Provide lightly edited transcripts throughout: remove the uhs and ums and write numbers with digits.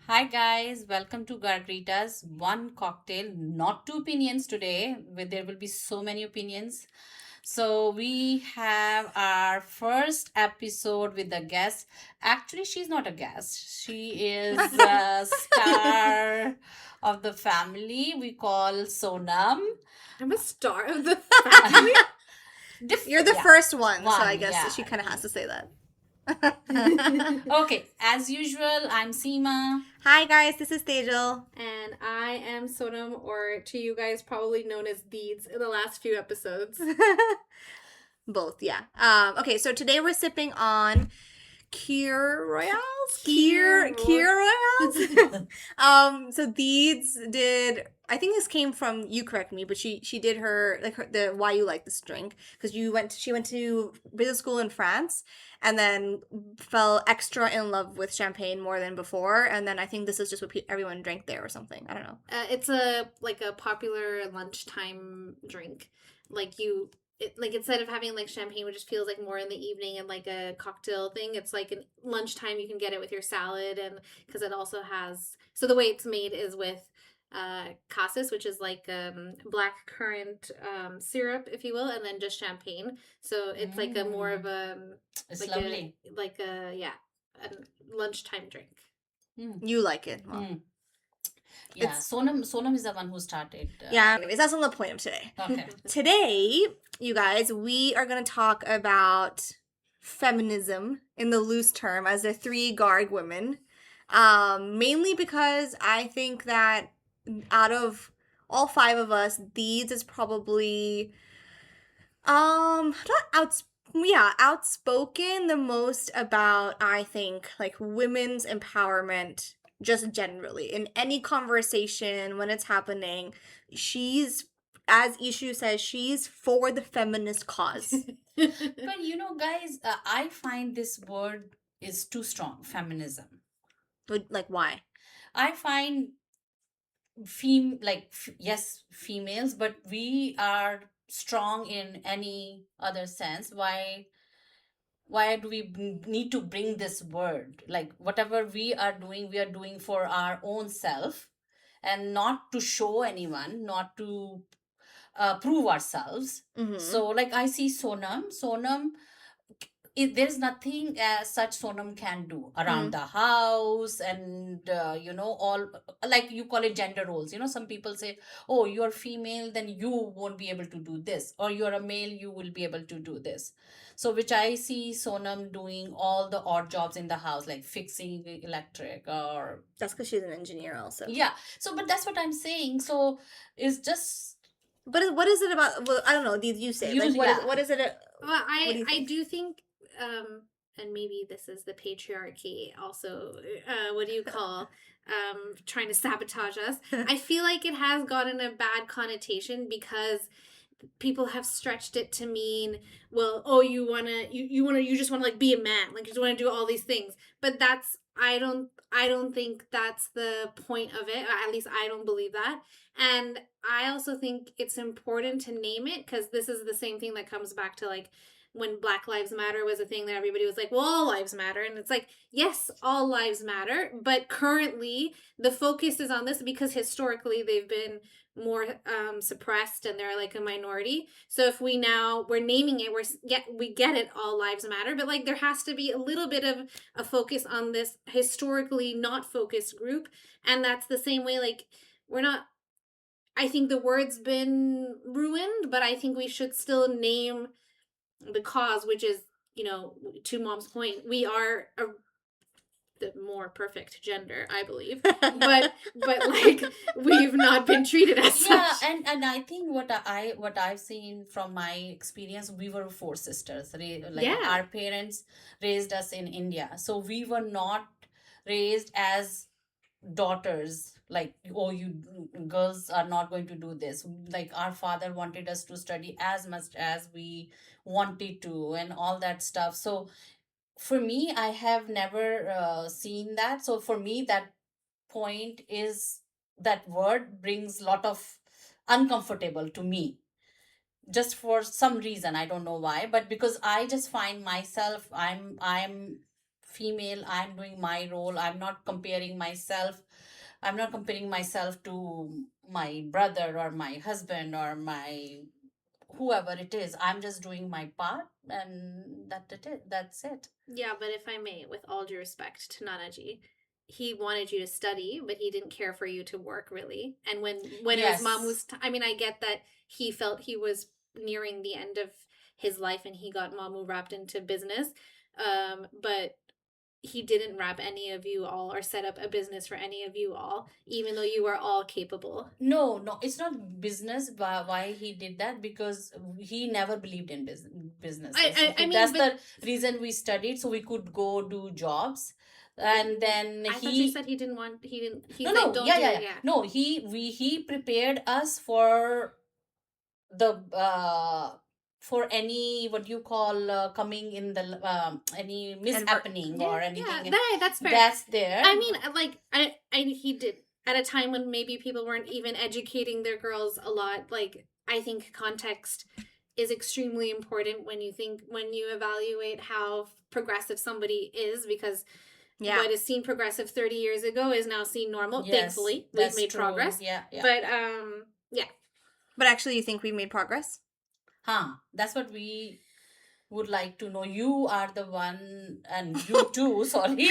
Hi guys, welcome to Gargrita's one cocktail, not two opinions today. Where there will be so many opinions. So we have our first episode with a guest. Actually, she's not a guest. She is a star of the family. We call Sonam. I'm a star of the family. You're the Yeah, first one, so I one. guess Yeah. she kind of has to say that. Okay, as usual, I'm Seema. Hi guys, this is Tejal. And I am Sonum, or to you guys probably known as Deedz in the last few episodes. Both, yeah. Okay, so today we're sipping on Kir Royales. Kir Royales. So Deedz did. I think this came from, you correct me, but she did the why you like this drink, because she went to business school in France and then fell extra in love with champagne more than before, and then I think this is just what everyone drank there or something. I don't know. It's a popular lunchtime drink. Instead of having like champagne, which just feels like more in the evening and like a cocktail thing, it's like in lunchtime you can get it with your salad, and because it also has, so the way it's made is with cassis, which is like black currant syrup, if you will, and then just champagne. So it's like a more of a It's like lovely. a lunchtime drink. You like it. Well, Yeah, Sonam is the one who started. yeah, anyways, that's not the point of today. Okay. Today, you guys, we are going to talk about feminism in the loose term as the three Garg women. Mainly because I think that out of all five of us, Deedz is probably outspoken the most about, I think, like women's empowerment just generally in any conversation when it's happening. She's, as Ishu says, she's for the feminist cause. But guys, I find this word is too strong, feminism. But like, why? I find yes, females, but we are strong in any other sense. Why do we need to bring this word? Like, whatever we are doing for our own self, and not to show anyone, not to prove ourselves. Mhm. So, like, I see Sonam, there's nothing as such Sonam can do around the house, and all, like, you call it gender roles. Some people say, oh, you're female, then you won't be able to do this, or you're a male, you will be able to do this. So which I see Sonam doing all the odd jobs in the house, like fixing the electric, or That's because she's an engineer also. yeah. So but that's what I'm saying. So it's just, But what is it about? Well, I don't know. These you say, like, what is it? Well, I I do think, and maybe this is the patriarchy also. What do you call trying to sabotage us? I feel like it has gotten a bad connotation because people have stretched it to mean, well, oh, you just wanna like be a man, like you just want to do all these things. But that's, I don't think that's the point of it. At least I don't believe that. And I also think it's important to name it, because this is the same thing that comes back to like when Black Lives Matter was a thing that everybody was like, well, all lives matter. And it's like, yes, all lives matter. But currently the focus is on this because historically they've been more suppressed and they're like a minority. So if we're naming it, we get it, all lives matter, but like there has to be a little bit of a focus on this historically not focused group. And that's the same way, like, we're not, I think the word's been ruined, but I think we should still name the cause, which is, to Mom's point, we are the more perfect gender, I believe. but like, we've not been treated as such. yeah. And I think what I've seen from my experience, we were four sisters. Our parents raised us in India, so we were not raised as daughters, like, oh, you girls are not going to do this. Like, our father wanted us to study as much as we wanted to, and all that stuff. So for me, I have never seen that. So for me, that point is, that word brings lot of uncomfortable to me, just for some reason. I don't know why, but because I just find myself, I'm female, I'm doing my role. I'm not comparing myself to my brother or my husband or my whoever it is. I'm just doing my part, and that's it. Yeah, but if I may, with all due respect to Nanaji, he wanted you to study, but he didn't care for you to work really. And when his mom was, I mean, I get that he felt he was nearing the end of his life and he got Mamu wrapped into business. But he didn't wrap any of you all or set up a business for any of you all, even though you were all capable. No, it's not business. Why he did that? Because he never believed in business. I mean, that's the reason we studied, so we could go do jobs. And then I thought you said he didn't want. He didn't. He no, said, no, don't yeah, do yeah, it, yeah. yeah. No, he prepared us for the for any what you call coming in the any mishappening or anything. That's fair. That's there. I mean, like I he did at a time when maybe people weren't even educating their girls a lot. Like, I think context is extremely important when you evaluate how progressive somebody is, because what is seen progressive 30 years ago is now seen normal. Yes, thankfully, we've made progress. Yeah. But yeah. But actually, you think we made progress? That's what we would like to know. You are the one, and you too. Sorry,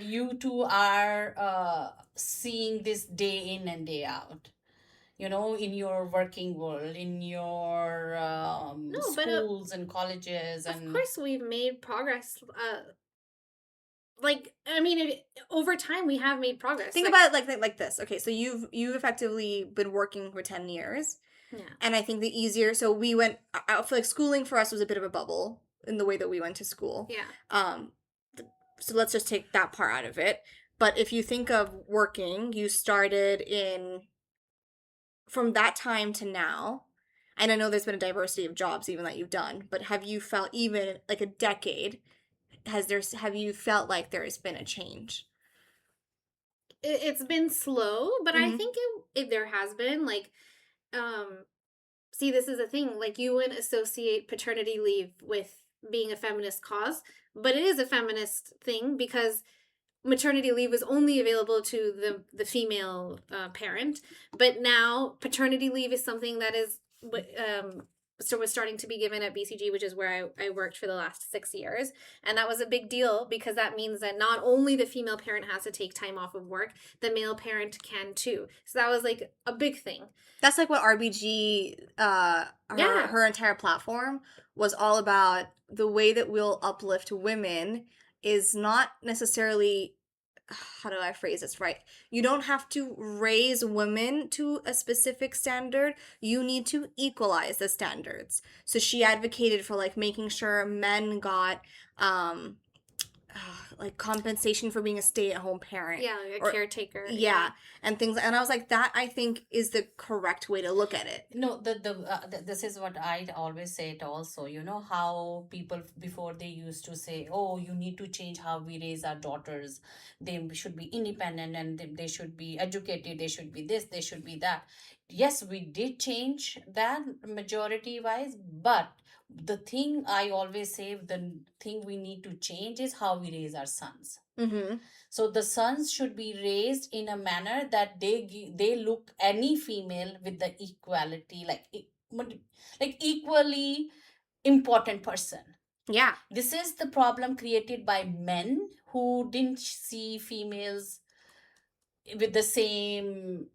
you two are seeing this day in and day out. You know, in your working world, in your schools and colleges, and of course we've made progress. I mean, over time we have made progress. Think about it like this. Okay, so you've effectively been working for 10 years. Yeah. And I think the easier, so we went, I feel like schooling for us was a bit of a bubble in the way that we went to school. Yeah. So let's just take that part out of it. But if you think of working, you started from that time to now, and I know there's been a diversity of jobs even that you've done, but have you felt even like a decade, have you felt like there's been a change? It's been slow, but I think there has been, like, see, this is a thing, like, you would associate paternity leave with being a feminist cause, but it is a feminist thing because maternity leave was only available to the female parent, but now paternity leave is something that is so was starting to be given at BCG, which is where I worked for the last 6 years. And that was a big deal because that means that not only the female parent has to take time off of work, the male parent can too. So that was like a big thing. That's like what RBG, her entire platform was all about. The way that we'll uplift women is not necessarily, how do I phrase this right? You don't have to raise women to a specific standard. You need to equalize the standards. So she advocated for like making sure men got like compensation for being a stay-at-home parent. Yeah, like a caretaker. Yeah, and things. And I was like, that I think is the correct way to look at it. No, this is what I always say it also. You know how people before they used to say, oh, you need to change how we raise our daughters. They should be independent and they should be educated. They should be this, they should be that. Yes, we did change that majority-wise, but the thing I always say, the thing we need to change is how we raise our sons. Mm-hmm. So the sons should be raised in a manner that they look any female with the equality, like equally important person. Yeah. This is the problem created by men who didn't see females with the same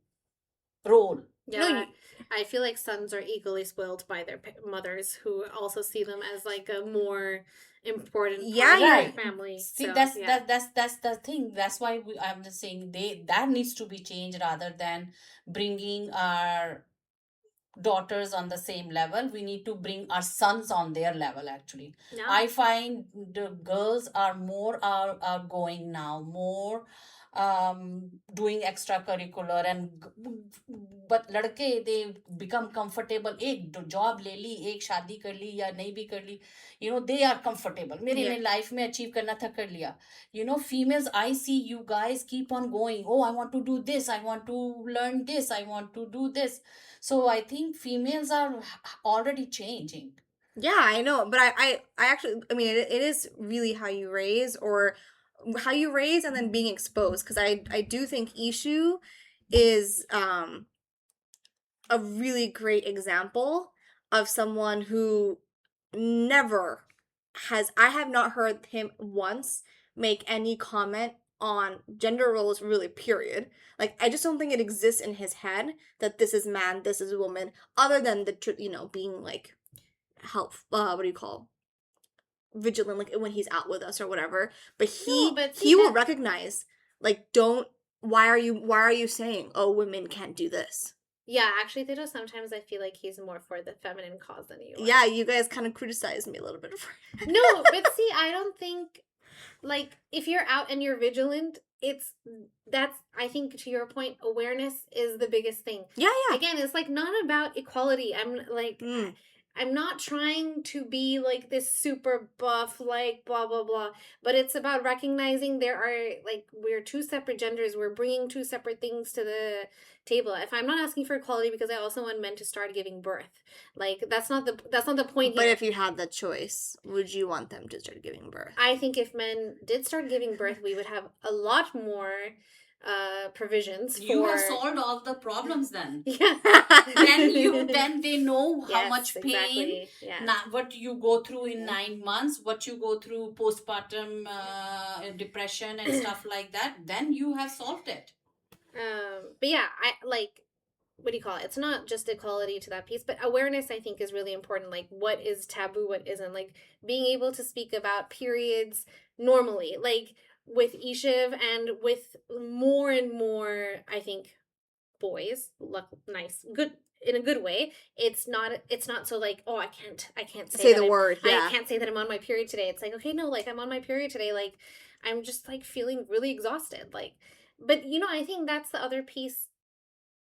role. Yeah, I feel like sons are equally spoiled by their mothers, who also see them as like a more important part of their family. See, so, that's the thing. That's why I'm just saying that needs to be changed rather than bringing our daughters on the same level. We need to bring our sons on their level. Actually, I find the girls are more outgoing now, more doing extracurricular, and but ladke, they become comfortable. एक job ले ली, एक शादी कर ली या नहीं भी कर ली, you know, they are comfortable. मेरे life में achieve करना था, कर लिया. You know, females, I see you guys keep on going. Oh, I want to do this, I want to learn this, I want to do this. So I think females are already changing. Yeah, I know, but I actually, I mean, it is really how you raise, or how you raise and then being exposed, because I do think Ishu is a really great example of someone who never I have not heard him once make any comment on gender roles, really, period. Like, I just don't think it exists in his head that this is man, this is woman, other than being like what do you call, vigilant, like when he's out with us or whatever. But No, but he will recognize, like, don't, why are you saying, oh, women can't do this? Yeah, actually, Theodore, sometimes I feel like he's more for the feminine cause than you are. Yeah, you guys kind of criticized me a little bit for No, but see, I don't think, like, if you're out and you're vigilant, I think, to your point, awareness is the biggest thing. Yeah. Again, it's like not about equality. I'm like, Mm. I'm not trying to be like this super buff, like blah, blah, blah. But it's about recognizing there are, like, we're two separate genders. We're bringing two separate things to the table. If I'm not asking for equality, because I also want men to start giving birth. Like, that's not the point But here. if you had the choice, would you want them to start giving birth? I think if men did start giving birth, we would have a lot more provisions. You have solved all the problems then. Yeah. then they know how Yes, much pain, exactly. Yeah. what you go through in 9 months, what you go through postpartum depression and stuff like that. Then you have solved it. But yeah, I like, what do you call it? It's not just equality to that piece, but awareness, I think, is really important. Like, what is taboo, what isn't. Like, being able to speak about periods normally, like with Ishiv, and with more and more, I think, boys, nice, good, in a good way. It's not so like, oh, I can't say that the word. Yeah. I can't say that I'm on my period today. It's like, okay, no, like, I'm on my period today. Like, I'm just like feeling really exhausted. Like, but I think that's the other piece.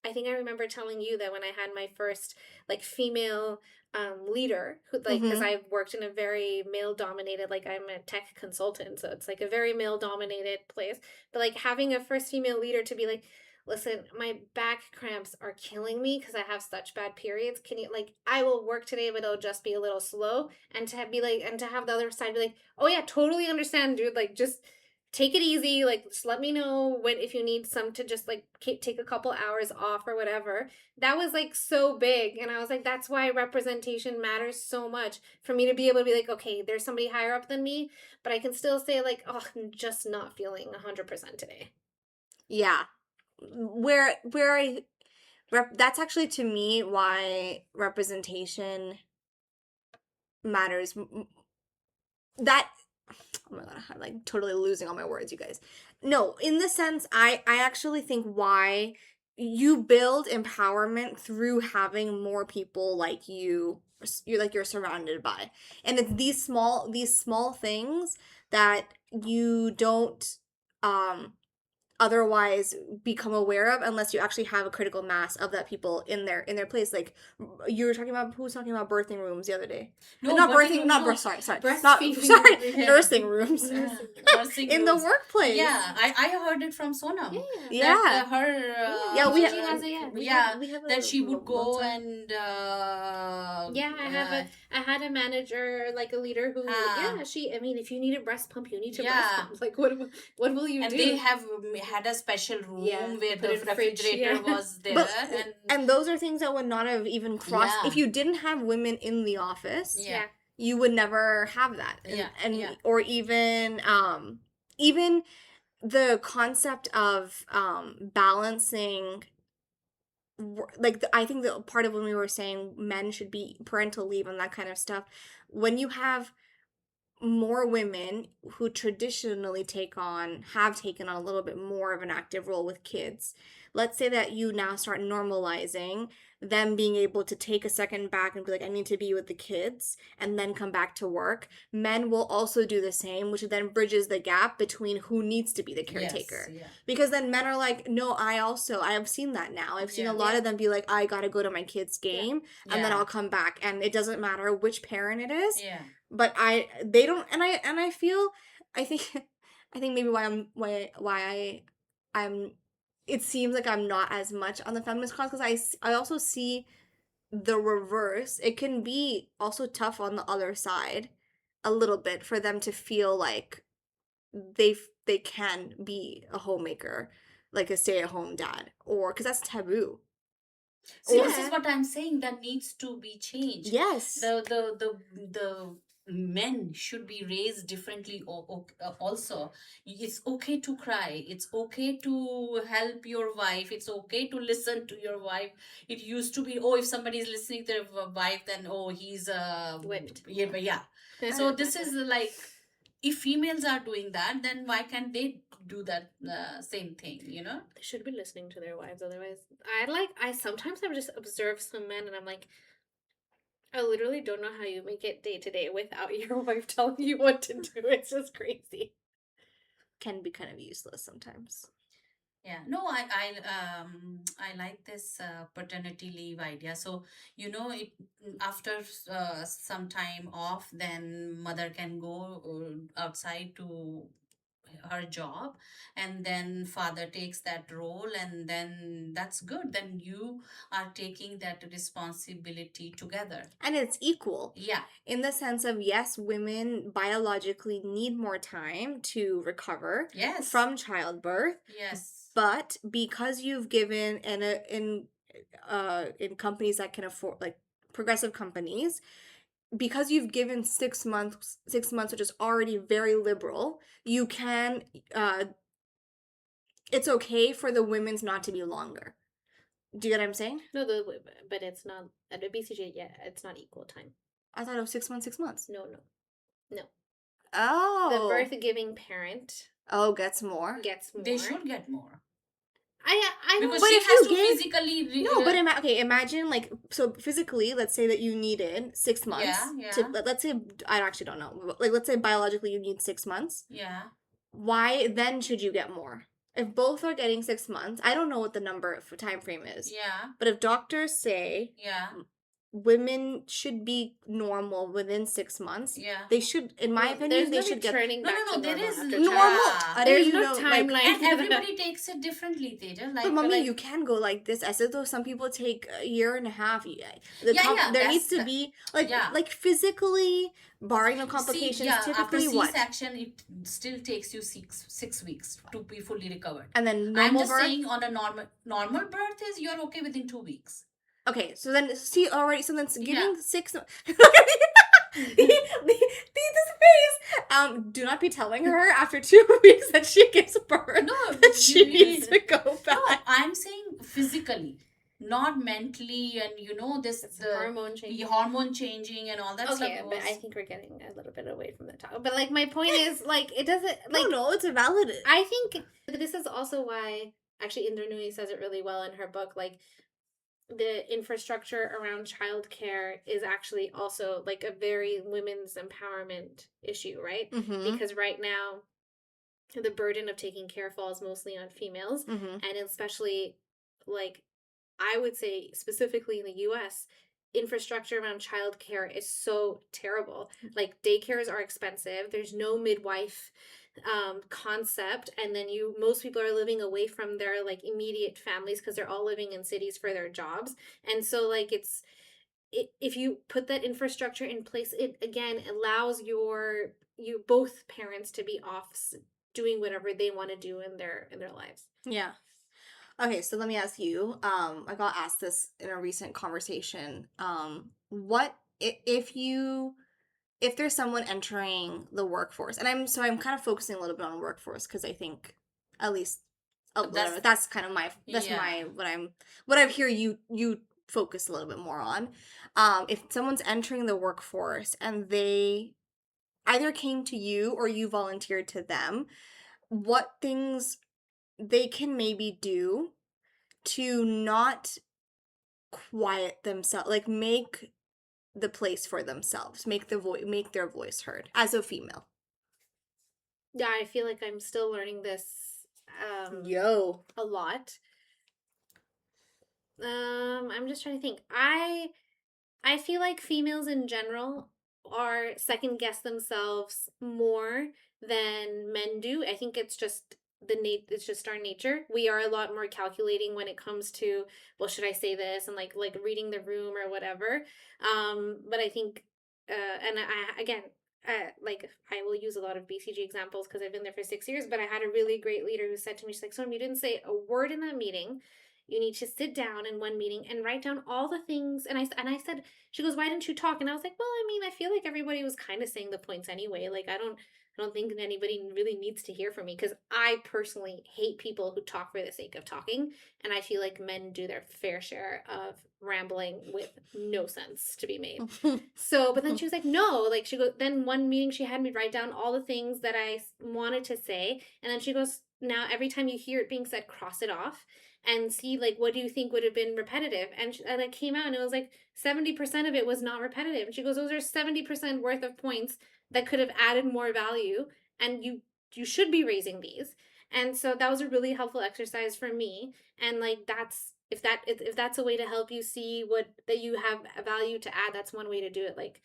I think I remember telling you that when I had my first, like, female leader, who, like, because I've worked in a very male dominated, like, I'm a tech consultant, so it's like a very male dominated place. But like, having a first female leader to be like, listen, my back cramps are killing me because I have such bad periods. Can you, like, I will work today, but it'll just be a little slow. And to be like, and to have the other side be like, oh yeah, totally understand, dude. Like, just take it easy. Like, just let me know if you need some to just, like, take a couple hours off or whatever. That was, like, so big. And I was like, that's why representation matters so much, for me to be able to be like, okay, there's somebody higher up than me, but I can still say, like, oh, I'm just not feeling 100% today. Yeah. That's actually, to me, why representation matters. That, oh my god, I'm like totally losing all my words, you guys. No, in the sense, I actually think why you build empowerment through having more people like you're surrounded by. And it's these small things that you don't otherwise become aware of unless you actually have a critical mass of that people in their place. Like, you were talking about, who was talking about birthing rooms the other day? No, not birthing, not birth. Sorry, nursing rooms. Nursing in rooms. the workplace. Yeah, I heard it from Sonum. Yeah. That, her. We have that she would go and. I had a manager, like a leader who. I mean, if you need a breast pump, you need to breast pump. Like, what will you do? And they had a special room where the refrigerator was there. And those are things that would not have even crossed if you didn't have women in the office. Yeah. You would never have that. Or even the concept of balancing, like, I think the part of when we were saying men should be parental leave and that kind of stuff, when you have more women who traditionally have taken on a little bit more of an active role with kids, let's say that you now start normalizing them being able to take a second back and be like, I need to be with the kids, and then come back to work. Men will also do the same, which then bridges the gap between who needs to be the caretaker. Yes, because then men are like, no, I have seen that now. I've seen a lot of them be like, I gotta go to my kid's game, and then I'll come back, and it doesn't matter which parent it is. But they don't, and I feel, I think maybe why I'm it seems like I'm not as much on the feminist cause, because I also see the reverse, it can be also tough on the other side a little bit for them to feel like they can be a homemaker, like a stay-at-home dad, or because that's taboo. See, Or this is what I'm saying, that needs to be changed. yes, The men should be raised differently also. It's okay to cry. It's okay to help your wife. It's okay to listen to your wife. It used to be, oh, if somebody is listening to their wife, then oh, he's Whipped. Yeah, but yeah. So this is like, if females are doing that, then why can't they do that same thing, you know? They should be listening to their wives, otherwise I sometimes I just observe some men and I'm like, I literally don't know how you make it day to day without your wife telling you what to do. It's just crazy. can be kind of useless sometimes. Yeah, no, I like this paternity leave idea. So, you know, it after some time off, then mother can go outside to her job, and then father takes that role, and then that's good. Then you are taking that responsibility together. And it's equal. Yeah. In the sense of, yes, women biologically need more time to recover Yes. from childbirth. Yes. But because you've given in companies that can afford, like progressive companies, because you've given 6 months, which is already very liberal, you can it's okay for the women's not to be longer. Do you get what I'm saying? No, but it's not at a BCJ. Yeah, it's not equal time. I thought it was 6 months, 6 months. No. Oh. The birth giving parent gets more. gets more. They should get more. I don't. Because But she if has you to give- physically No, but imagine, like, so physically, let's say that you needed 6 months. Yeah. To, let's say, I actually don't know. Like, let's say biologically you need 6 months. Yeah. Why then should you get more? If both are getting 6 months, I don't know what the number for time frame is. Yeah. But if doctors say Yeah. women should be normal within 6 months, Yeah. they should, in my opinion, they should get turning back No, to there normal is after normal. child. I There's don't no know, timeline. like, And everybody takes it differently, Teja. Like, but mommy, like, you can go like this. As though some people take a year and a half. There that's needs to be like physically, barring the complications. after Typically, what? C-section, it still takes you six weeks to be fully recovered. And then I'm normal just birth. saying, on a normal birth is you're okay within 2 weeks. Okay, so then see already. So then giving Yeah. 6. This face. Do not be telling her after 2 weeks that she gives birth. No, that she needs to go back. No, I'm saying physically, not mentally, and the hormone changing and all that stuff. Okay, but I think we're getting a little bit away from the topic. But like my point is, like, it doesn't like no, it's a valid. I think this is also why actually Indranui says it really well in her book, like the infrastructure around childcare is actually also like a very women's empowerment issue, right? Mm-hmm. Because right now the burden of taking care falls mostly on females, Mm-hmm. and especially, like, I would say specifically in the US, infrastructure around childcare is so terrible. Like, daycares are expensive. There's no midwife concept, and then most people are living away from their like immediate families because they're all living in cities for their jobs. And so like if you put that infrastructure in place, it again allows you both parents to be off doing whatever they want to do in their lives. Yeah. Okay, so let me ask you. I got asked this in a recent conversation. What if there's someone entering the workforce, and I'm kind of focusing a little bit on workforce because I think at least that's kind of my what I hear you focus a little bit more on. If someone's entering the workforce and they either came to you or you volunteered to them, what things they can maybe do to not quiet themselves, like make the place for themselves, make their voice heard as a female. Yeah, I feel like I'm still learning this a lot. I'm just trying to think. I feel like females in general are second guess themselves more than men do. I think it's just it's just our nature. We are a lot more calculating when it comes to, well, should I say this, and like reading the room or whatever. But I think and I again, like I will use a lot of BCG examples because I've been there for 6 years, but I had a really great leader who said to me, she's like, Sonum, you didn't say a word in that meeting. You need to sit down in one meeting and write down all the things. And I said, she goes, why didn't you talk? And I was like, well, I mean, I feel like everybody was kind of saying the points anyway. Like, I don't think anybody really needs to hear from me, because I personally hate people who talk for the sake of talking. And I feel like men do their fair share of rambling with no sense to be made. So, but then she was like, no, like she goes, then one meeting she had me write down all the things that I wanted to say. And then she goes, now every time you hear it being said, cross it off and see, like, what do you think would have been repetitive? And it came out and it was like 70% of it was not repetitive. And she goes, those are 70% worth of points that could have added more value, and you should be raising these. And so that was a really helpful exercise for me. And like, that's if that's a way to help you see what that you have a value to add, that's one way to do it. Like,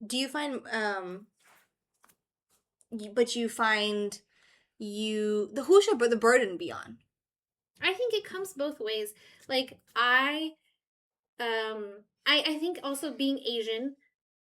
do you find but you find who should the burden be on? I think it comes both ways. Like, I think also being Asian,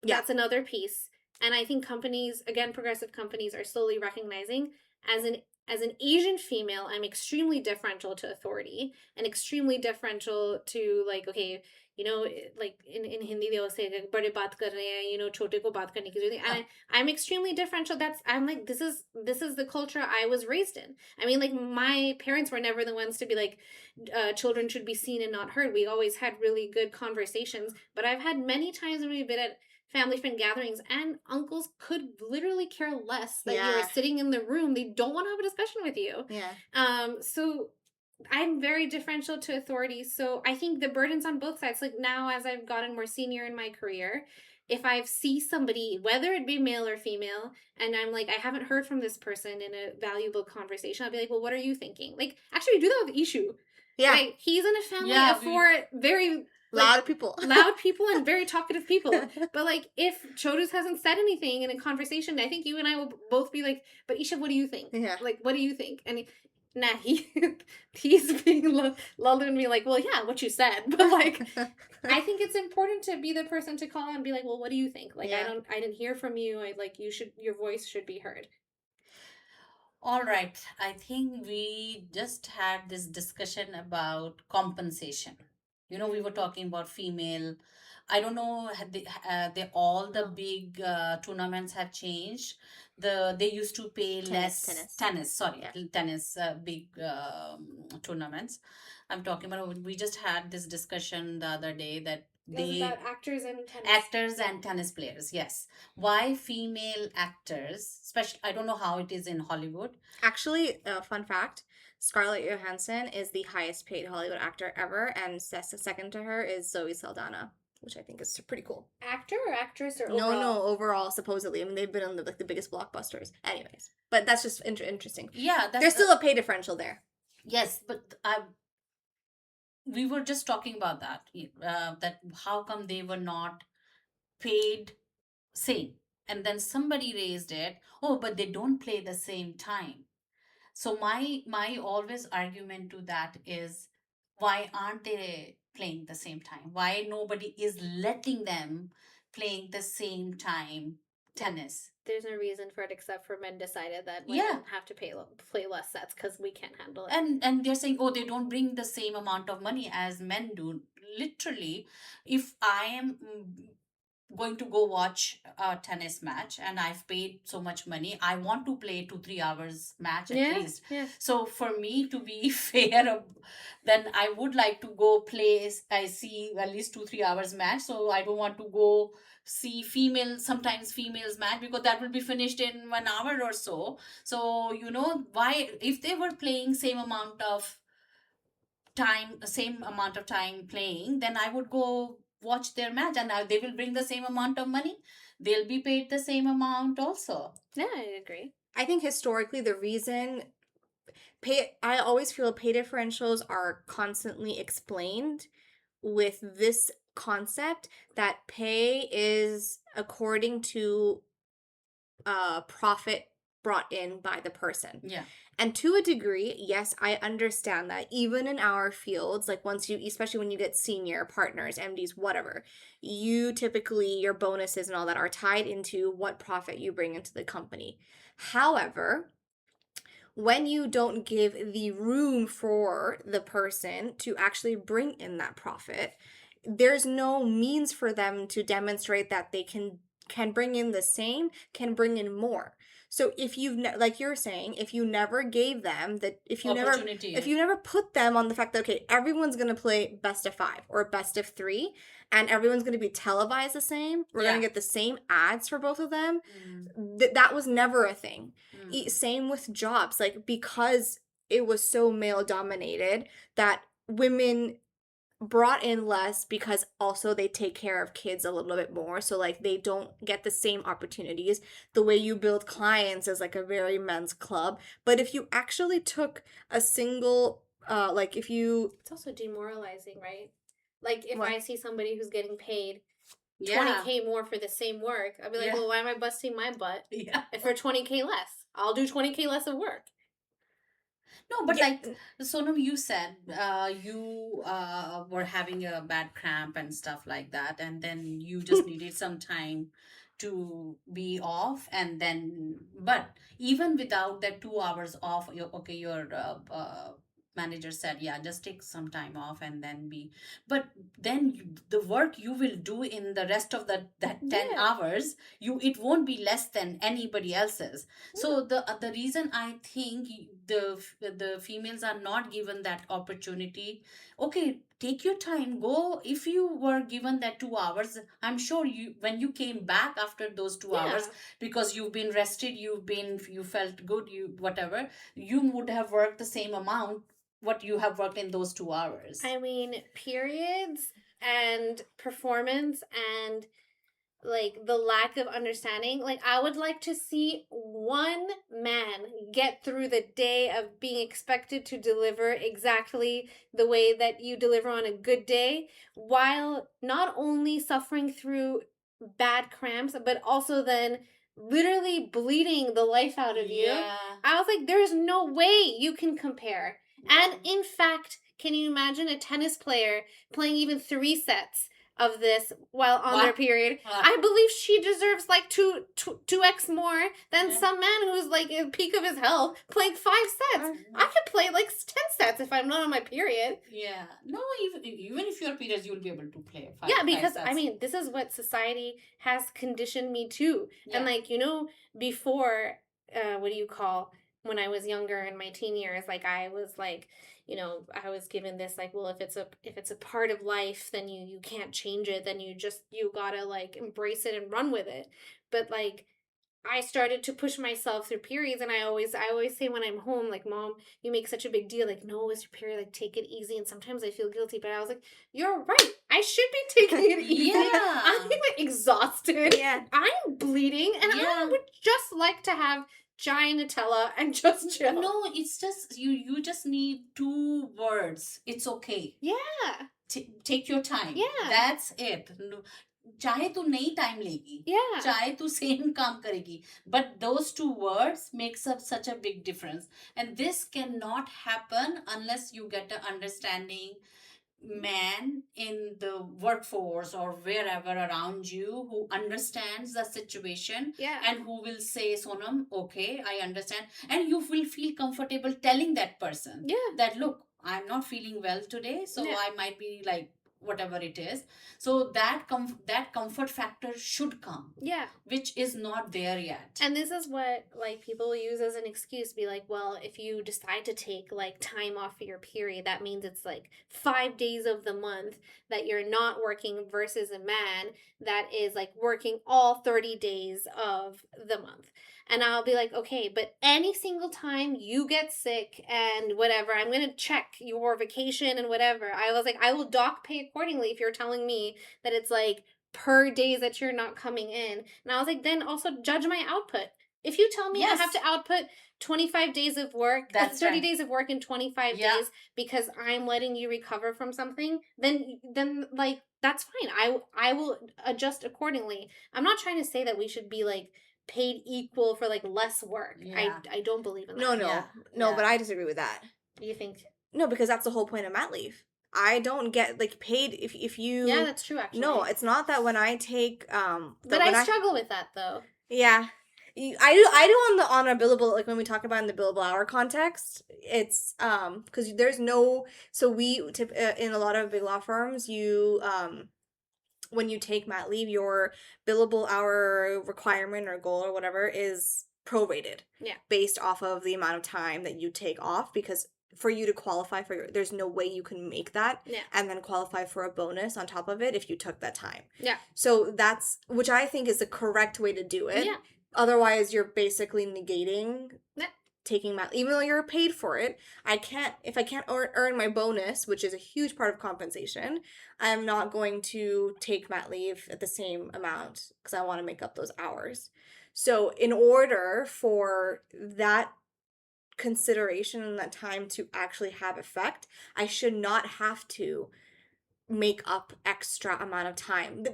that's another piece. And I think companies, again, progressive companies, are slowly recognizing as an Asian female, I'm extremely differential to authority and extremely differential to, like, okay, you know, like in Hindi they will say bade baat kar rahe hain, you know, chote ko baat karne ki zarurat hai. And I'm extremely differential. I'm like, this is the culture I was raised in. I mean, like, my parents were never the ones to be like, children should be seen and not heard. We always had really good conversations. But I've had many times when we've been at family friend gatherings and uncles could literally care less that you're sitting in the room. They don't want to have a discussion with you. So I'm very differential to authority. So I think the burden's on both sides. Like, now, as I've gotten more senior in my career, if I see somebody, whether it be male or female, and I'm like, I haven't heard from this person in a valuable conversation, I'll be like, well, what are you thinking? Like, actually, we do that with Ishu. Yeah. Like, he's in a family of four very loud people and very talkative people. But like, if Chodus hasn't said anything in a conversation, I think you and I will both be like, but Isha, what do you think? Yeah. Like, what do you think? And he's being lulled and be like, well, yeah, what you said. But like, I think it's important to be the person to call and be like, well, what do you think? Like, I didn't hear from you. Your voice should be heard. All right. I think we just had this discussion about compensation. You know, we were talking about female. I don't know. All the big tournaments have changed. They used to pay less tennis. Sorry, tennis. Big tournaments. I'm talking about. We just had this discussion the other day that about actors and tennis players. Yes. Why female actors, especially, I don't know how it is in Hollywood. Actually, fun fact, Scarlett Johansson is the highest paid Hollywood actor ever, and second to her is Zoe Saldana, which I think is pretty cool. Actor or actress or overall? No, overall, supposedly. I mean, they've been on the biggest blockbusters. Anyways, but that's just interesting. Yeah. There's still a pay differential there. Yes, but we were just talking about that. That how come they were not paid same? And then somebody raised it. Oh, but they don't play the same time. So my always argument to that is, why aren't they playing the same time? Why nobody is letting them playing the same time tennis? There's no reason for it except for men decided that women have to play less sets because we can't handle it. And they're saying, oh, they don't bring the same amount of money as men do. Literally, if I am going to go watch a tennis match and I've paid so much money, I want to play 2-3 hours match at least. Yeah. So for me to be fair, then I would like to go play. I see at least 2-3 hours match. So I don't want to go see sometimes females match, because that will be finished in 1 hour or so. So, you know, why, if they were playing same amount of time playing, then I would go watch their match, and they will bring the same amount of money. They'll be paid the same amount also. Yeah, I agree. I think historically the reason I always feel pay differentials are constantly explained with this concept that pay is according to profit brought in by the person. Yeah. And to a degree, yes, I understand that even in our fields, like once you, especially when you get senior partners, MDs, whatever, you typically, your bonuses and all that are tied into what profit you bring into the company. However, when you don't give the room for the person to actually bring in that profit, there's no means for them to demonstrate that they can bring in the same, can bring in more. So if you've like you're saying, if you never gave them that, if you never put them on the fact that, okay, everyone's gonna play best of 5 or best of 3, and everyone's gonna be televised the same, we're gonna get the same ads for both of them. That was never a thing. Same with jobs, like because it was so male dominated that women brought in less because also they take care of kids a little bit more, so like they don't get the same opportunities. The way you build clients is like a very men's club. But if you actually took a single like if you, it's also demoralizing, right? Like if what? I see somebody who's getting paid Yeah. 20K more for the same work, I'd be like, Yeah. well, why am I busting my butt Yeah. for 20K less? I'll do 20K less of work. No, but like Sonam, you said you were having a bad cramp and stuff like that, and then you just needed some time to be off, and then but even without that 2 hours off, your manager said, yeah, just take some time off and then be, but then the work you will do in the rest of that 10 hours, it won't be less than anybody else's. So the reason I think the females are not given that opportunity, okay, take your time, go. If you were given that 2 hours, I'm sure you, when you came back after those 2 hours, because you've been rested, you felt good, you whatever, you would have worked the same amount what you have worked in those 2 hours. I mean, periods and performance and like the lack of understanding, like I would like to see one man get through the day of being expected to deliver exactly the way that you deliver on a good day, while not only suffering through bad cramps but also then literally bleeding the life out of you. I was like, there's no way you can compare. And in fact, can you imagine a tennis player playing even 3 sets of this while on their period? I believe she deserves like 2x more than some man who's like at the peak of his health playing 5 sets. I could play like 10 sets if I'm not on my period. Yeah. No, even if you're periods, you'll be able to play 5. Yeah, because I mean, this is what society has conditioned me to. And like, before, what do you call, when I was younger in my teen years, like I was like, I was given this like, well, if it's a part of life, then you can't change it, then you gotta like embrace it and run with it. But like I started to push myself through periods, and I always say when I'm home, like, Mom, you make such a big deal, like, no, it's your period, like, take it easy. And sometimes I feel guilty, but I was like, you're right, I should be taking it easy. I'm exhausted. I'm bleeding, and I would just like to have giant Nutella and just chill. No, it's just you just need 2 words. It's okay. Take your time. That's it. चाहे तू नहीं time लेगी, चाहे तू same काम करेगी, but those 2 words makes up such a big difference. And this cannot happen unless you get an understanding man in the workforce or wherever around you who understands the situation and who will say, Sonam, okay, I understand, and you will feel comfortable telling that person that, look, I'm not feeling well today, so I might be like whatever it is. So that comfort factor should come, which is not there yet. And this is what like people use as an excuse, be like, well, if you decide to take like time off for your period, that means it's like 5 days of the month that you're not working, versus a man that is like working all 30 days of the month. And I'll be like, okay, but any single time you get sick and whatever, I'm going to check your vacation and whatever. I was like, I will dock pay accordingly if you're telling me that it's like per days that you're not coming in. And I was like, then also judge my output. If you tell me I have to output 25 days of work, that's 30 days of work in 25 days because I'm letting you recover from something, then like, that's fine. I will adjust accordingly. I'm not trying to say that we should be like paid equal for like less work. Yeah. I don't believe in that. No, Yeah. but I disagree with that. You think? No, because that's the whole point of mat leave. I don't get like paid if you. Yeah, that's true. Actually, No, it's not that when I take But I struggle with that though. Yeah. I do on a billable, like when we talk about in the billable hour context, it's because there's no, so we tip in a lot of big law firms, you when you take mat leave, your billable hour requirement or goal or whatever is prorated. Yeah. Based off of the amount of time that you take off, because for you to qualify there's no way you can make that and then qualify for a bonus on top of it if you took that time. Yeah. So that's, which I think is the correct way to do it. Yeah. Otherwise, you're basically negating taking mat, even though you're paid for it. If I can't earn my bonus, which is a huge part of compensation, I'm not going to take mat leave at the same amount because I want to make up those hours. So in order for that consideration and that time to actually have effect, I should not have to make up extra amount of time.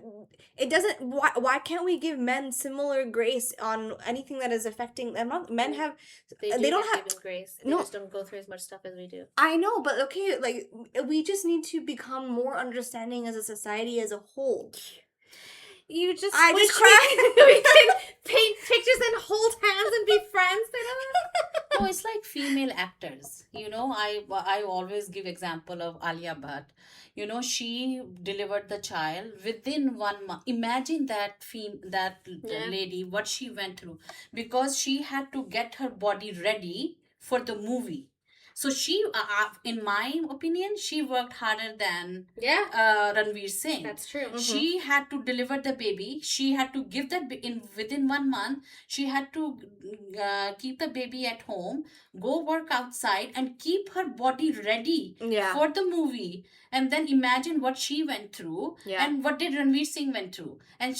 It doesn't, why can't we give men similar grace on anything that is affecting them? Men have, they don't have given grace. They just don't go through as much stuff as we do. I know, but okay, like we just need to become more understanding as a society as a whole. You just I just cried. We can paint pictures and hold hands and be friends. No, it's like female actors. You know, I always give example of Alia Bhatt. You know, she delivered the child within 1 month. Imagine that lady, what she went through, because she had to get her body ready for the movie. So she, in my opinion, she worked harder than Ranveer Singh. That's true. Mm-hmm. She had to deliver the baby. She had to give that within 1 month. She had to keep the baby at home, go work outside, and keep her body ready for the movie. And then imagine what she went through and what did Ranveer Singh went through. And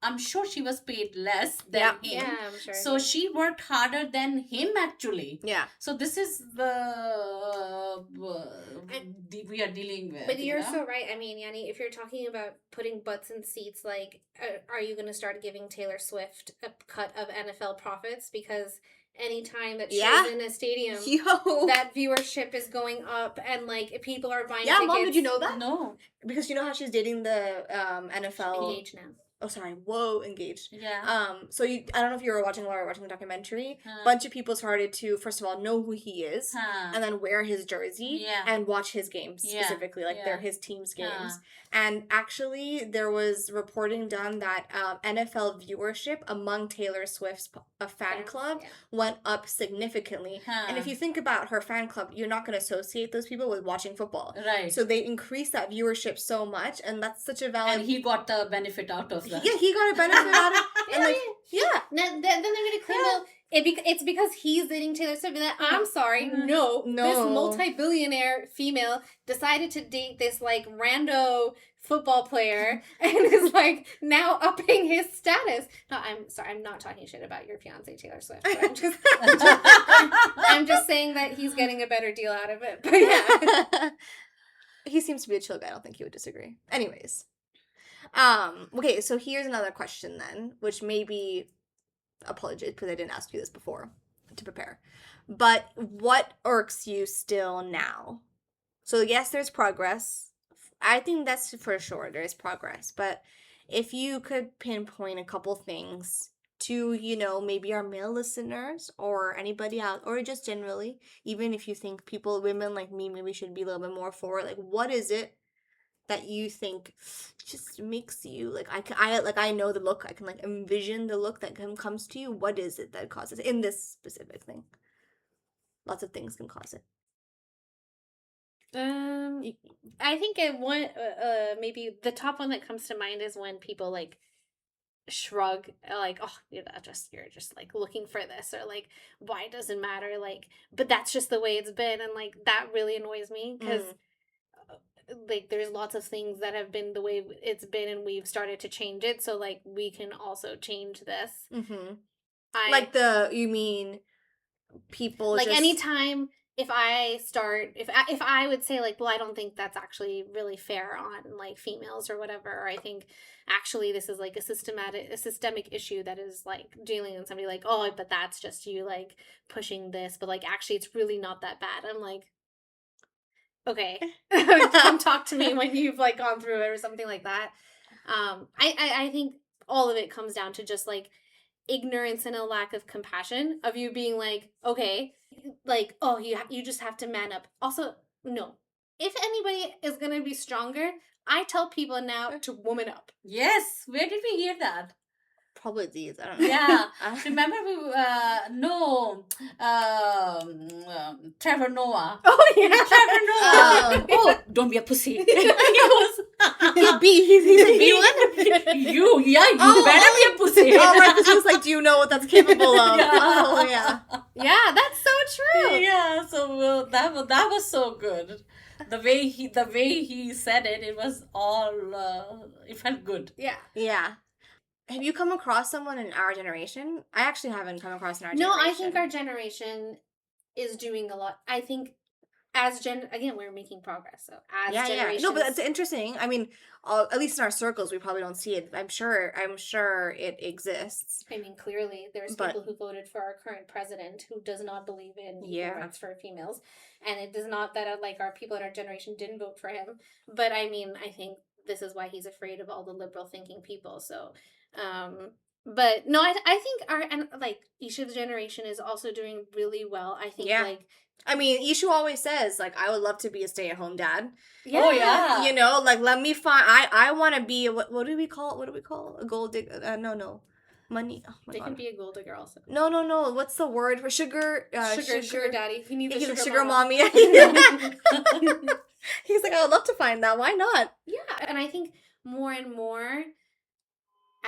I'm sure she was paid less than him. Yeah, I'm sure. So she worked harder than him actually. Yeah. So this is the we are dealing with. But you're so right. I mean, Yanni, if you're talking about putting butts in seats, like, are you going to start giving Taylor Swift a cut of NFL profits? Because anytime that she's in a stadium, that viewership is going up, and like people are buying tickets. Mom, did you know that? No. Because you know how she's dating the NFL... Engaged now. Oh, sorry. Whoa, engaged. Yeah. So I don't know if you were watching while we were watching the documentary. A bunch of people started to, first of all, know who he is, and then wear his jersey and watch his games specifically, like they're his team's games. And actually, there was reporting done that NFL viewership among Taylor Swift's fan club went up significantly. And if you think about her fan club, you're not going to associate those people with watching football. Right. So they increased that viewership so much, and that's such a valid... And he got the benefit out of that. Yeah, he got a benefit out of it. And Then they're going to claim, well, it's because he's dating Taylor Swift. And I'm sorry, no. This multi-billionaire female decided to date this, like, rando football player and is, like, now upping his status. No, I'm sorry, I'm not talking shit about your fiance, Taylor Swift. But I'm just saying that he's getting a better deal out of it. But yeah. He seems to be a chill guy. I don't think he would disagree. Anyways. Okay, so here's another question then, which maybe, apologies because I didn't ask you this before to prepare, but what irks you still now? So yes, there's progress. I think that's for sure, there's progress, but if you could pinpoint a couple things to, you know, maybe our male listeners or anybody else, or just generally, even if you think women like me maybe should be a little bit more forward, like what is it that you think just makes you like I know the look, I can like envision the look that comes to you. What is it that causes in this specific thing? Lots of things can cause it. I think maybe the top one that comes to mind is when people like shrug, like, oh, you're just like looking for this, or like, why does it matter, like, but that's just the way it's been, and like that really annoys me because like there's lots of things that have been the way it's been and we've started to change it, so like we can also change this. You mean people like anytime if I would say like, well, I don't think that's actually really fair on like females or whatever, or I think actually this is like a systemic issue that is like dealing with somebody like, oh, but that's just you like pushing this, but like actually it's really not that bad. I'm like, okay, come talk to me when you've like gone through it or something like that. I think all of it comes down to just like ignorance and a lack of compassion of you being like, okay, like, oh, you just have to man up. Also, no, if anybody is gonna be stronger, I tell people now to woman up. Yes, where did we hear that? Probably Deedz. I don't know. Yeah, remember Trevor Noah. Oh yeah, Trevor Noah. Oh, don't be a pussy. He goes, He's a B one. you better be a pussy. Oh, right, because he was like, do you know what that's capable of? Yeah. Oh, yeah. yeah, that's so true. Yeah, so that was so good. The way he said it, it was all it felt good. Yeah. Yeah. Have you come across someone in our generation? I actually haven't come across in our No, generation. I think our generation is doing a lot. I think again, we're making progress. So as generations, No, but that's interesting. I mean, at least in our circles, we probably don't see it. I'm sure it exists. I mean, clearly, there's people who voted for our current president who does not believe in equal rights for females, and it does not that like our people in our generation didn't vote for him. But I mean, I think this is why he's afraid of all the liberal thinking people. So, but no, I think Isha's generation is also doing really well. I think like. I mean, Ishu always says, like, I would love to be a stay-at-home dad. Yeah. Oh, yeah. You know, like, let me find, I want to be, what do we call a gold digger? No. Money. Oh, my They God. can be a gold digger also. No. What's the word for sugar? Sugar daddy. He needs a sugar mama. mommy. He's like, I would love to find that. Why not? Yeah. And I think more and more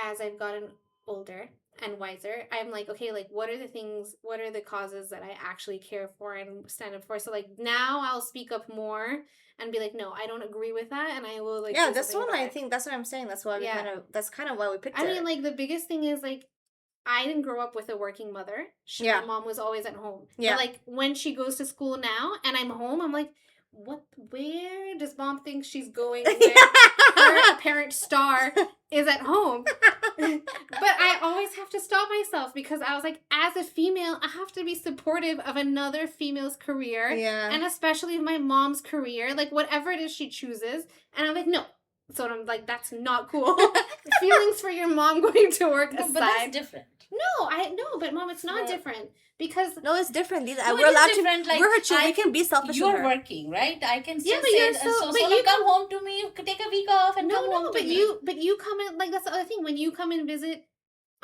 as I've gotten older and wiser, I'm like, okay, like what are the causes that I actually care for and stand up for? So like now I'll speak up more and be like, no, I don't agree with that, and I will like. Yeah, that's what I think. That's what I'm saying. That's why that's kind of why we picked it. I mean, like the biggest thing is like, I didn't grow up with a working mother. My mom was always at home. Yeah. But like when she goes to school now and I'm home, I'm like, where does mom think she's going when her parent star is at home? But I always have to stop myself because I was like, as a female, I have to be supportive of another female's career. Yeah. And especially my mom's career, like whatever it is she chooses. And I'm like, no. So I'm like, that's not cool. Feelings for your mom going to work aside. But that's different. But mom, it's not different. Because it's different. We're allowed to. Like, we're her children. We can be selfish. You're working, right? I can still say. So you come home to me. You take a week off and come home to me. But you come in, like that's the other thing. When you come and visit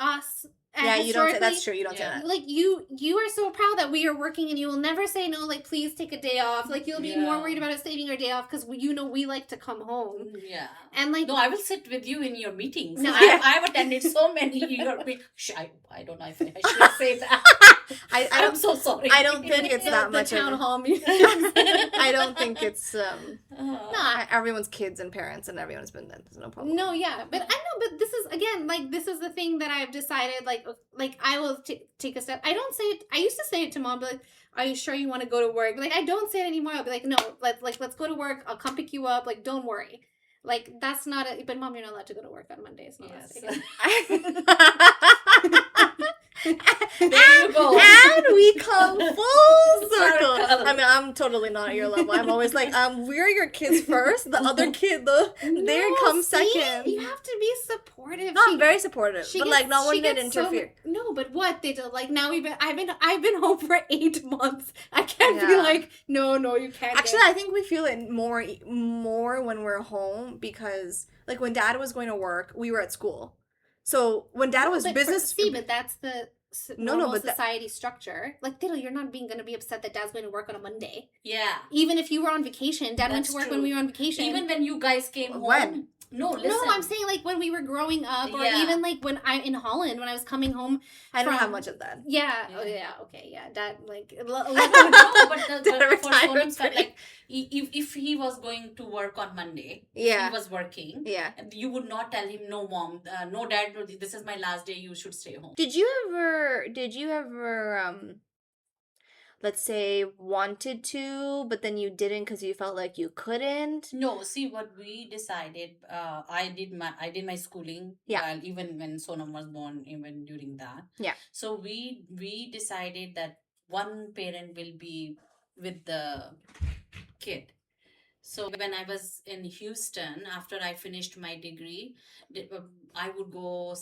us. You don't say that's true. You don't say that. Like you are so proud that we are working, and you will never say no. Like, please take a day off. Like, you'll be more worried about us saving our day off because we like to come home. Yeah. And like, no, I will sit with you in your meetings. No, I've attended so many. I don't know if I should say that. I'm so sorry. I don't think it's that much. Town hall meetings. I don't think it's everyone's kids and parents, and everyone's been there. There's no problem. No, yeah, but I know. But this is again like this is the thing that I've decided. Like I will take a step. I don't say it. I used to say it to mom, but like, are you sure you want to go to work? Like I don't say it anymore. I'll be like, no, let's go to work. I'll come pick you up. Like, don't worry. Like that's not a. But mom, you're not allowed to go to work on Mondays. Yes. There you go. And we come full circle. I mean, I'm totally not at your level. I'm always like, we're your kids first. The other kid, they come second. You have to be supportive. No, I'm very supportive, but like no one did interfere. No, but what they did, like now I've been home for 8 months. I can't be like, no, you can't. Actually, I think we feel it more when we're home because like when Dad was going to work, we were at school. So when Dad was business, but that's the normal society structure. Like, you're not going to be upset that Dad's going to work on a Monday. Yeah. Even if you were on vacation, Dad went to work when we were on vacation. Even when you guys came home. When? No, listen. No, I'm saying like when we were growing up, or even like when I'm in Holland, when I was coming home. I don't have much of that. Yeah. Oh yeah. Okay. Yeah. Dad like. No, but for Sonum's like, if he was going to work on Monday, he was working. Yeah. You would not tell him, no, mom, no, dad, no, this is my last day. You should stay home. Did you ever let's say, wanted to, but then you didn't because you felt like you couldn't? No, see what we decided. I did my schooling. Yeah. While even when Sonam was born, even during that. Yeah. So we decided that one parent will be with the kid. So when I was in Houston, after I finished my degree, I would go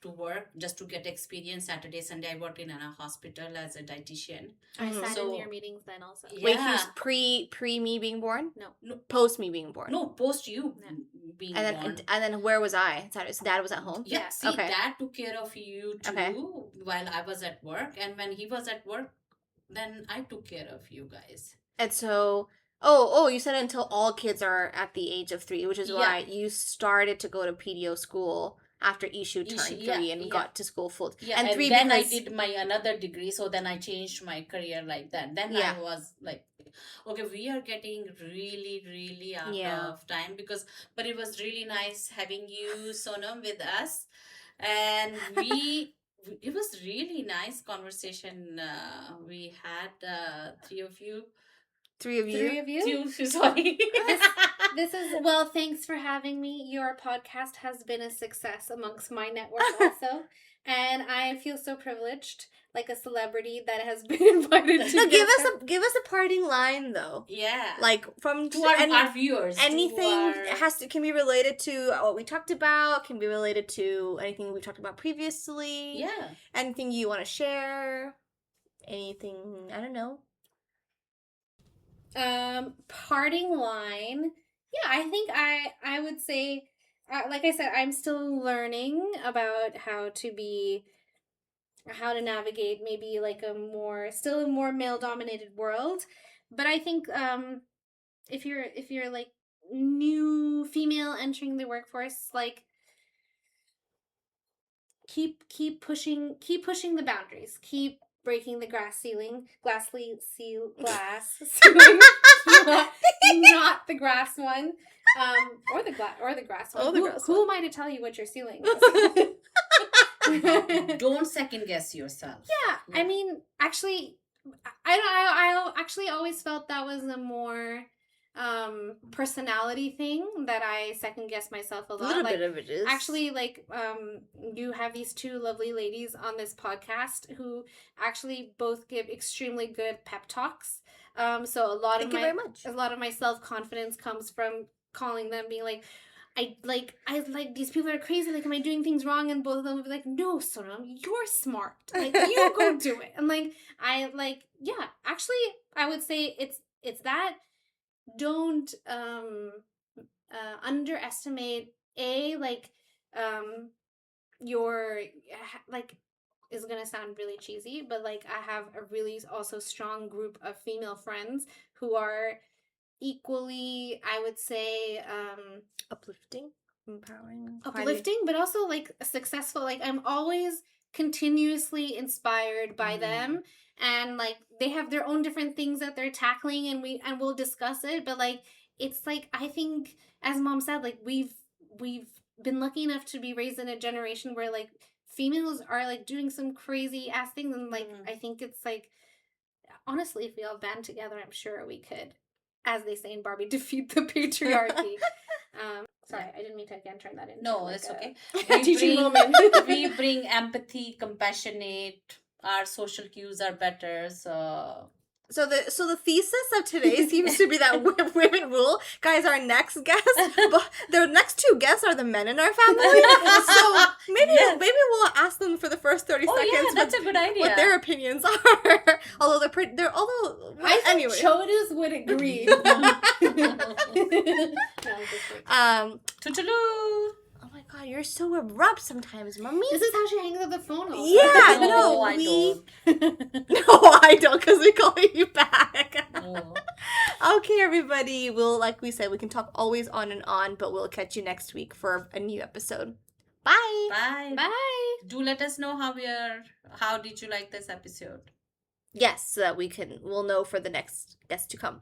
to work just to get experience. Saturday, Sunday, I worked in a hospital as a dietitian. I sat in So- your meetings then also. Yeah. Wait, he was pre me being born? No. Post me being born. No, post you No. being And born. then where was I? So Dad was at home? Yeah, Yeah. see, Okay. Dad took care of you too Okay. while I was at work, and when he was at work, then I took care of you guys. And so, oh, you said until all kids are at the age of 3, which is why you started to go to PDO school after Ishu turned 3 and got to school full. Yeah, and and 3 then I because did my another degree, so then I changed my career like that. Then Yeah. I was like, okay, we are getting really, really out Yeah. of time but it was really nice having you, Sonam, with us, and it was really nice conversation we had, three of you. 3 of you. 3 of you? Sorry. This is, well, thanks for having me. Your podcast has been a success amongst my network also. And I feel so privileged, like a celebrity that has been invited to No, give guest us a parting line though. Yeah. Like from to our viewers. anything can be related to what we talked about, can be related to anything we talked about previously. Yeah. Anything you want to share? Anything, I don't know. Parting line. Yeah, I think I would say, like I said, I'm still learning about how to navigate maybe like a more male dominated world. But I think if you're like new female entering the workforce, like keep pushing the boundaries, keep breaking the glass ceiling, not the grass one, or the grass one. Who am I to tell you what your ceiling is? Don't second guess yourself. Yeah, I mean, actually, I actually always felt that was a more personality thing that I second guess myself a lot. A little bit of it is. Actually, like, you have these 2 lovely ladies on this podcast who actually both give extremely good pep talks. So a lot Thank you very much. a lot of my self-confidence comes from calling them, being like, I like these people are crazy, like, am I doing things wrong? And both of them would be like, no, Sonam, you're smart, like, you go do it. And like, actually I would say it's that. Don't underestimate your, like, is gonna sound really cheesy, but like, I have a really also strong group of female friends who are equally, I would say, uplifting, empowering, but also like successful. Like, I'm always continuously inspired by them, and like, they have their own different things that they're tackling, and we'll discuss it. But like, it's like, I think, as Mom said, like, we've been lucky enough to be raised in a generation where like females are like doing some crazy ass things, and like, I think it's like, honestly, if we all band together, I'm sure we could, as they say in Barbie, defeat the patriarchy. Sorry, I didn't mean to again turn that into. No, like it's a okay. teaching moment. We bring empathy, compassionate. Our social cues are better. So the thesis of today seems to be that women rule. Guys, our next guest, the next 2 guests are the men in our family. So maybe we'll ask them for the first 30 seconds. That's a good idea. What their opinions are. Although I think anyway. Chodas would agree. Toodaloo. Oh my god, you're so abrupt sometimes, mommy. This is how she hangs up the phone. Also. Yeah, No, I don't. don't. No, I don't, because we call you back. Oh. Okay, everybody. Like we said, we can talk always on and on, but we'll catch you next week for a new episode. Bye. Bye. Bye. Do let us know how did you like this episode? Yes, so that we'll know for the next guest to come.